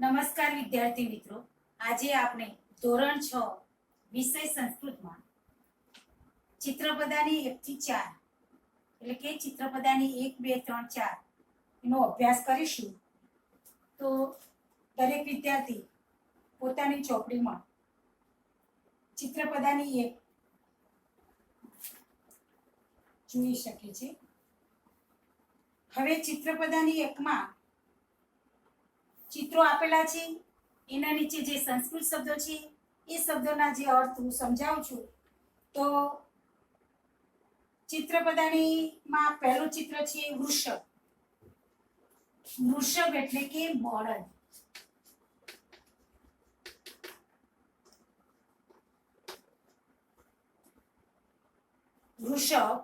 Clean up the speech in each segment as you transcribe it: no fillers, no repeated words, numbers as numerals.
નમસ્કાર વિદ્યાર્થી મિત્રો, આજે આપણે ધોરણ 6 વિષય સંસ્કૃતમાં ચિત્રપદાની 1 થી 4 એટલે કે ચિત્રપદાની 1 2 3 4 એનો અભ્યાસ કરીશું. તો દરેક વિદ્યાર્થી પોતાની ચોપડીમાં ચિત્રપદાની 1 જોઈ શકે છે. હવે ચિત્રપદાની 1 માં ચિત્રો આપેલા છે, એના નીચે જે સંસ્કૃત શબ્દો છે એ શબ્દોના જે અર્થ હું સમજાવું છું. તો ચિત્રપદાની માં પહેલું ચિત્ર છે વૃષભ. વૃષભ એટલે કે બળદ. વૃષભ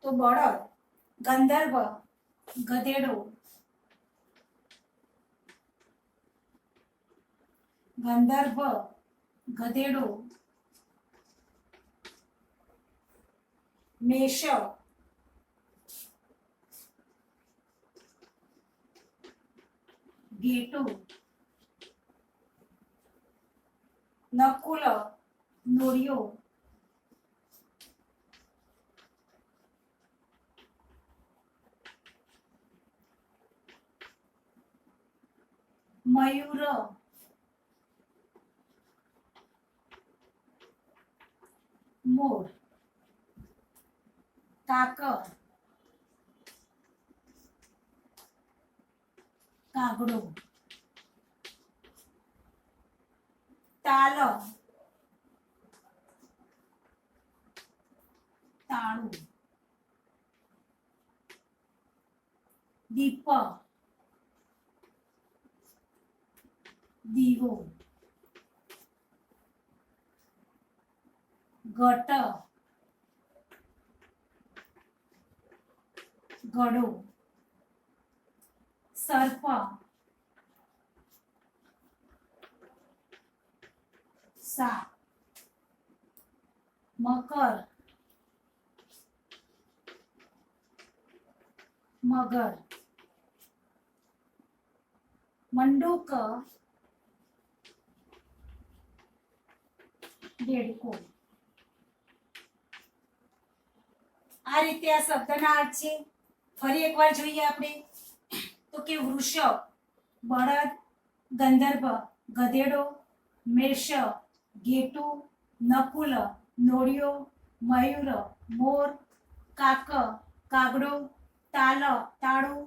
તો બળદ, ગંધર્વ ગધેડો, ગંધર્વ ગધેડો, મેષ ઘેટુ, નકુલ નોળિયો, મયુર મોર, કાકર કાગડો, તાલ તાળું, દીપ દીવો, ઘટ ઘડો, સર્પ સાપ, મકર મગર, મંડૂક દેડકો. આ રીતે આ શબ્દના અર્થ છે. ફરી એકવાર જોઈએ આપણે. તો કે વૃષભ બળદ, ગંધર્વ ગધેડો, મેષ ઘેટુ, નકુલ નોળિયો, મયુર મોર, કાક કાગડો, તાલ તાળું,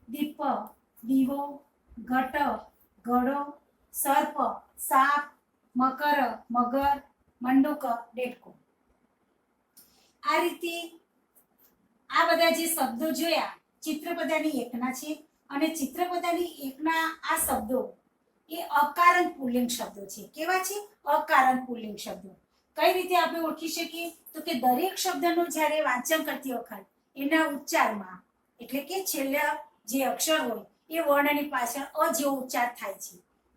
દીપ દીવો, ઘટ ઘડો, સર્પ સાપ, મકર મગર, મંડૂક દેડકો. આ રીતે આ બધા જે શબ્દો જોયા ચિત્રપદાની 1 ના છે. અને ચિત્રપદાની 1 ના આ શબ્દો એ અકારણ પુલ્લિંગ શબ્દો છે. કેવા છે? અકારણ પુલ્લિંગ શબ્દો. કઈ રીતે આપણે ઓળખી શકીએ? તો કે દરેક શબ્દનું જ્યારે વાંચન કરતી વખત એના ઉચ્ચારમાં એટલે કે છેલ્લા જે અક્ષર હોય એ વર્ણની પાછળ અ જેવો ઉચ્ચાર થાય છે.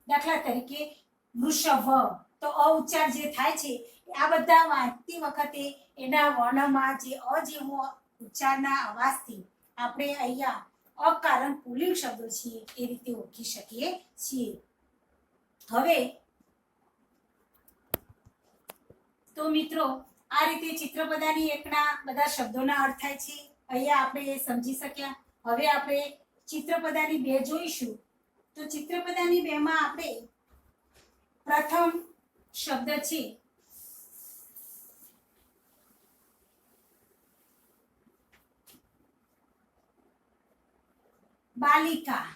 દાખલા તરીકે વૃષભ તો અ ઉચ્ચાર જે થાય છે આ બધા વાંચતી વખતે એના વર્ણમાં જે અ જેવો ઉચ્ચારના અવાજથી આપણે અહીંયા અકારણ પુલ્લિંગ શબ્દો છે એ રીતે ઓળખી શકીએ છીએ. હવે તો મિત્રો આ રીતે ચિત્રપદાની 1 ના બધા શબ્દોના અર્થ થાય છે. અહીંયા આપણે સમજી શક્યા. હવે આપણે ચિત્રપદાની 2 જોઈશું. તો ચિત્રપદાની 2 માં આપણે પ્રથમ શબ્દ છે બાલિકા.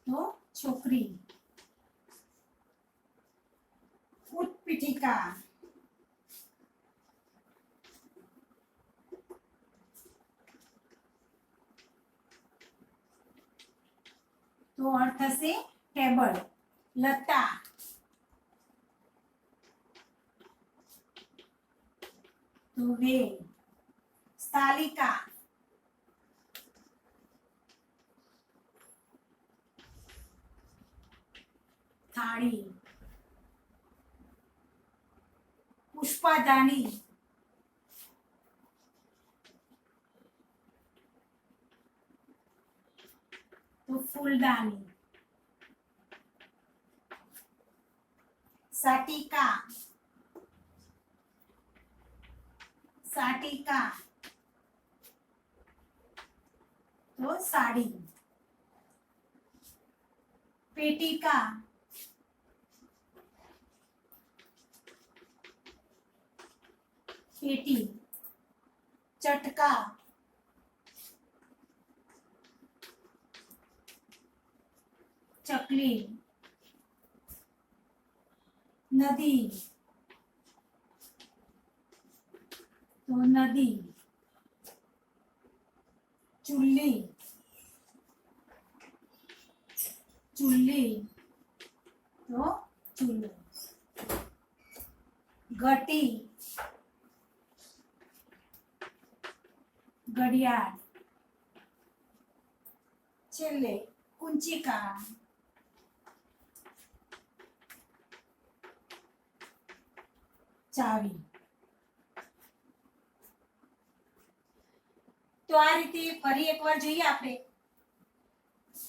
તો છોકરી. ઉત્પીઠિકા તો અર્થ થશે ટેબલ. લતા તો વેલ. સ્થાલિકા થાળી. પુષ્પાદાની फूलदानी, साटिका, साटिका तो साड़ी, पेटिका, पेटी, चटका, चकली, नदी तो नदी, चुल्ली, चुल्ली तो चूल्हो, घटी, घड़ियाल, छेल्ले कुंचिका, चावी। तो आ रीते फरी एकवार જોઈએ આપણે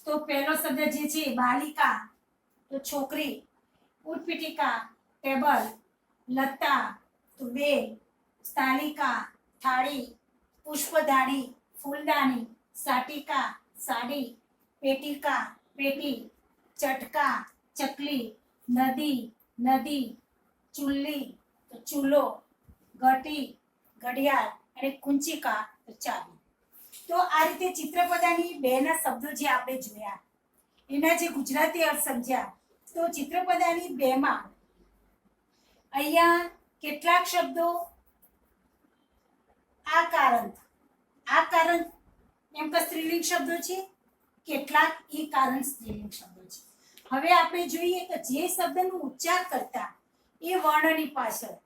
તો પહેલો શબ્દ જે છે બાલિકા તો છોકરી, ઉટપીટિકા ટેબલ, લતા તો બેગ, સ્થાલિકા થાળી, પુષ્પધારી ફૂલદાની, સાટિકા સાડી, પેટિકા પેટી, ચટકા ચકલી, નદી નદી, ચૂલ્લી તો ચૂલો, ઘટી ઘડિયાળ અને કુંચિકા તો ચાવી। તો આ રીતે ચિત્રપદાની બે ના શબ્દો જે આપણે જોયા એના જે ગુજરાતી અર્થ સમજ્યા તો ચિત્રપદાની બે માં અહીંયા કેટલાક શબ્દો આ કારણ એમ કે સ્ત્રીલિંગ શબ્દો છે, કેટલાક ઈ કારણ સ્ત્રીલિંગ શબ્દો છે। હવે આપણે જોઈએ તો જે શબ્દનો ઉચ્ચાર કરતા એ વર્ણની પાછળ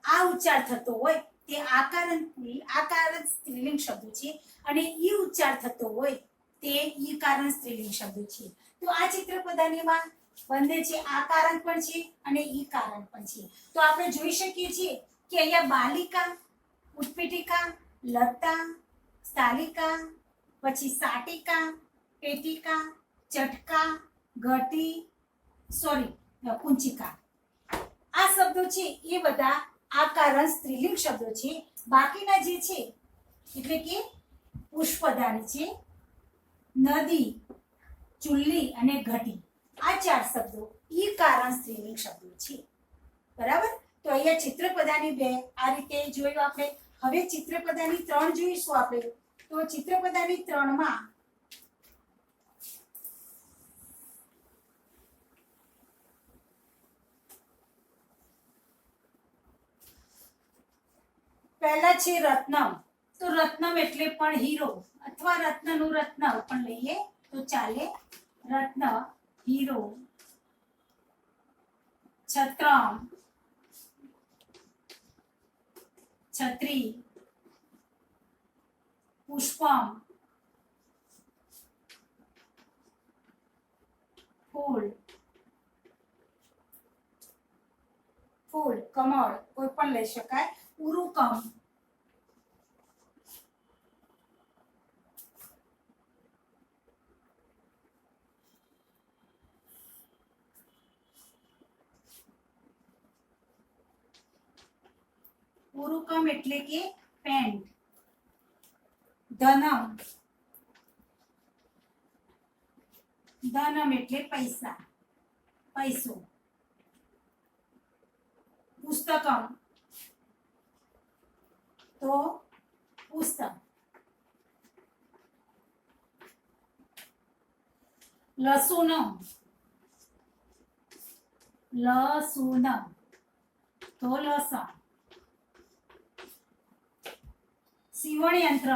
આ ઉચ્ચાર થતો હોય તે આકારણ સ્ત્રીલિંગ શબ્દો છે અને ઈ ઉચ્ચાર થતો હોય તે ઈ કારણ સ્ત્રીલિંગ શબ્દો છે। તો આ ચિત્રપદાનીમાં બંને છે આકારણ પણ છે અને ઈ કારણ પણ છે। તો આપણે જોઈ શકીએ છીએ કે અહીંયા બાલિકા, ઉત્પીઠિકા, લતા, સ્થાલિકા, પછી સાટિકા, પેટિકા, ચટકા, ઘટી કુંચિકા આ શબ્દો છે એ બધા આકારણ સ્ત્રીલિંગ શબ્દો છે। બાકીના જે છે એટલે કે પુષ્પદાની છે, નદી, ચુલ્લી અને ઘટી આ ચાર શબ્દો ઈ કારણ સ્ત્રીલિંગ શબ્દો છે। બરાબર। તો અહીંયા ચિત્રપદાની બે આ રીતે જોયું આપણે। હવે ચિત્રપદાની ત્રણ જોઈશું આપણે। તો ચિત્રપદાની ત્રણમાં પહેલા છે રત્નમ। તો રત્નમ એટલે પણ હીરો અથવા રત્નનું રત્ન પણ લઈએ તો ચાલે। રત્ન, હીરો, છત્રમ, છત્રી, પુષ્પમ, ફૂલ, ફૂલ કમળ કોઈ પણ લઈ શકાય। ઉરુકમ, ઉરુકમ એટલે કે પેન્ટ। ધનમ, ધનમ એટલે પૈસા, પૈસો। પુસ્તકમ તો પુસ્તક। લસુનમ, લસુનમ તો લસણ। સીવણ યંત્ર,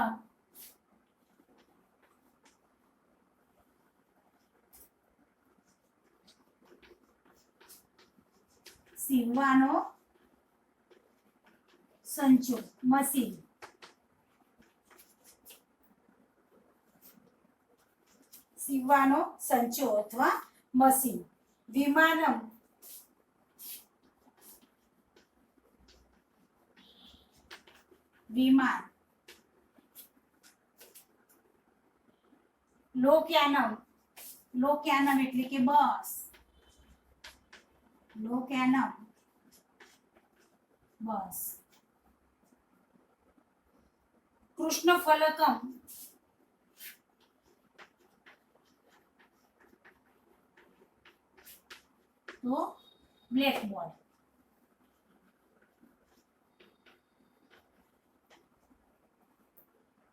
સીવવાનો સંચો, મશીન। સીવવાનો સંચો અથવા મશીન। વિમાનમ, વિમાન। લોકયાનમ લોક્યાનમ એટલે કે બસ, લોક્યાનમ બસ. કૃષ્ણ ફલકમ તો બ્લેકબોર્ડ.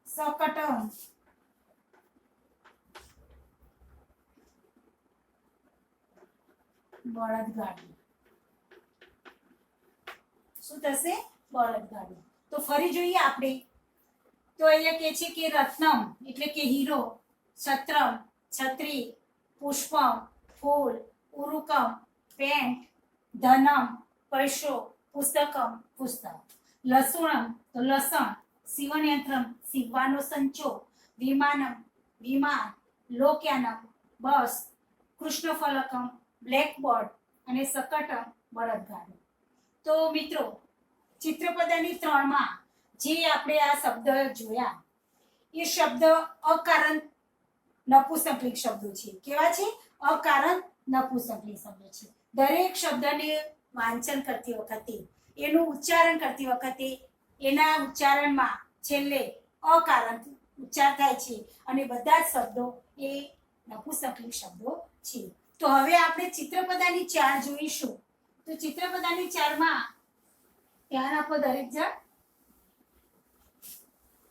सकटम બળદગાડું. શું થશે? બળદગાડું. તો ફરી જોઈએ આપણે. તો અહીંયા કે છે કે રત્નમ એટલે કે હીરો, છત્રમ છત્રી, પુષ્પમ ફૂલ, ઉરુકમ પેન્ટ, ધનમ પૈસો, પુસ્તકમ પુસ્તક, લસુણમ તો લસણ, શિવનયંત્રમ સીવવાનો સંચો, વિમાનમ વિમાન, લોક્યાનમ બસ, કૃષ્ણફલકમ બ્લેકબોર્ડ અને શકટમ બળદગાડું. તો મિત્રો ચિત્રપદાની 3માં જે આપણે આ શબ્દ જોયા એ શબ્દ અકારણ નપુંસકલિંગ શબ્દો છે. કેવા છે? અકારણ નપુંસકલિંગ શબ્દો છે. દરેક શબ્દને વાંચન કરતી વખતે, એનું ઉચ્ચારણ કરતી વખતે એના ઉચ્ચારણમાં છેલ્લે અકારણ ઉચ્ચાર થાય છે અને બધા જ શબ્દો એ નપુંસકલિંગ શબ્દો છે. તો હવે આપણે ચિત્રપદાની 4 જોઈશું. તો ચિત્રપદાની 4માં ધ્યાન આપો દરેક જણ.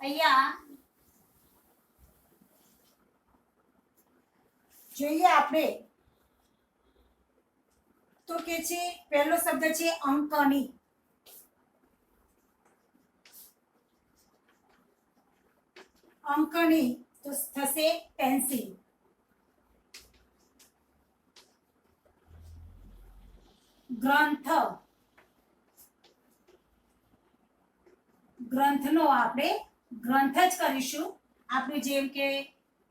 અહીંયા જોઈએ આપણે તો કે છે પહેલો શબ્દ છે અંકની. અંકની તો થશે પેન્સિલ. ગ્રંથ, ગ્રંથનો આપણે ગ્રંથ જ કરીશું. આપણું જેમ કે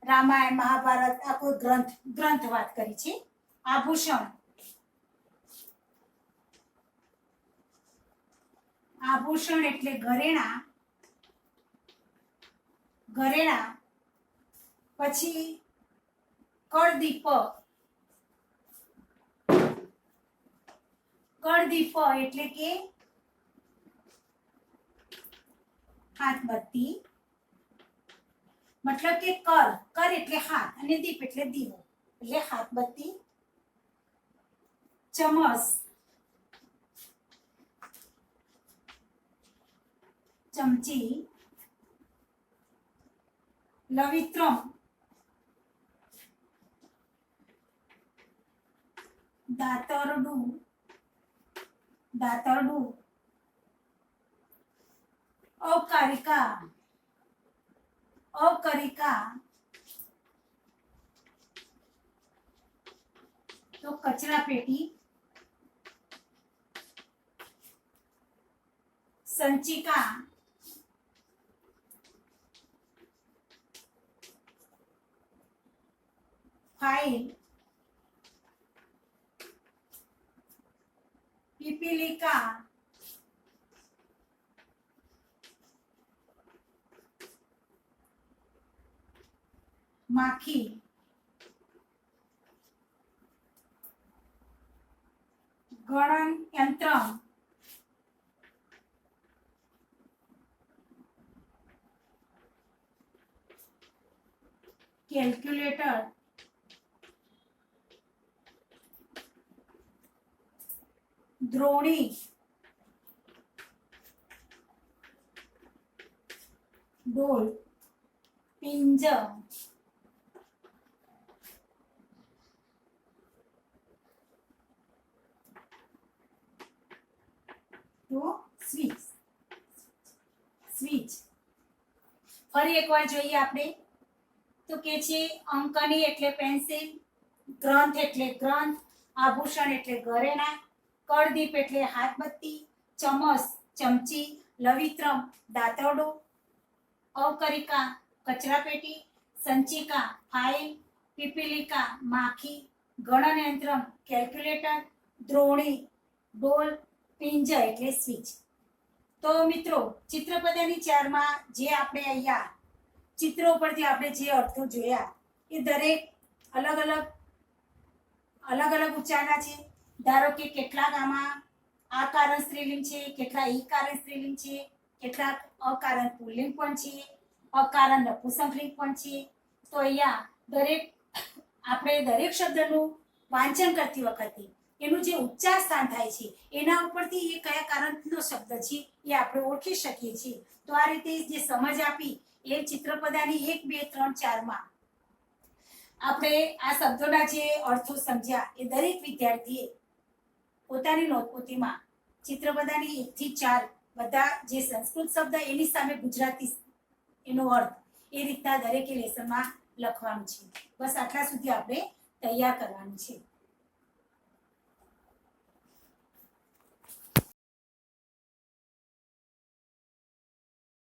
રામાયણ મહાભારત આ કોઈ ગ્રંથ વાત કરી છે. આભૂષણ, આભૂષણ એટલે ઘરેણા, ઘરેણા. પછી કળદીપ, કળદીપ એટલે કે હાથબત્તી. મતલબ કે કર એટલે હાથ અને દીપ એટલે દીવો એટલે હાથબત્તી. ચમચ, ચમચી. લવિત્રમ, દાતરડું, દાતરડું. અવકારિકા, અવકારિકા તો કચરા પેટી. સંચિકા, ફાઇલ. પીપીલિકા, માખી. ગણન યંત્ર, કેલ્ક્યુલેટર. દ્રોણી, ડોલ. પિંજર, તો સ્વિચ, સ્વિચ. ફરી એકવાર જોઈએ આપણે. તો કે છે અંકની એટલે પેન્સિલ, ગ્રંથ એટલે ગ્રંથ, આભૂષણ એટલે ઘરેણા, કળદીપ એટલે હાથબત્તી, ચમચ ચમચી, લવિત્રમ દાંતરડું, અવકરિકા કચરાપેટી, સંચિકા ફાઇલ, પીપીલિકા માખી, ગણનયંત્રમ કેલ્ક્યુલેટર, દ્રોણી ડોલ, પિંજર એટલે સ્વિચ. તો મિત્રો ચિત્રપદાની 4માં જે આપણે અહીંયા ચિત્રો પરથી આપણે જે અર્થો જોયા એ દરેક અલગ અલગ ઉચ્ચારના છે. ધારો કે કેટલાક આમાં આકારણ સ્ત્રીલિંગ છે, કેટલા ઈકારણ સ્ત્રીલિંગ છે, કેટલાક અકારણ પુલ્લિંગ પણ છે, અકારણ નપુંસકલિંગ પણ છે. તો અહીંયા દરેક શબ્દનું વાંચન કરતી વખતે એનું જે ઉચ્ચાર સ્થાન થાય છે એના ઉપરથી એ કયા કારણનો શબ્દ છે એ આપણે ઓળખી શકીએ છીએ. તો આ રીતે જે સમજ આપી એ ચિત્રપદાની 1 2 3 4 માં આપણે આ શબ્દોના જે અર્થો સમજ્યા એ દરેક વિદ્યાર્થીએ પોતાની નોટબુકમાં ચિત્રપદાની 1 થી 4 બધા જે સંસ્કૃત શબ્દ એની સામે ગુજરાતી એનો અર્થ એ રીતના દરેકે લેસનમાં લખવાનું છે. બસ આટલા સુધી આપણે તૈયાર કરવાનું છે.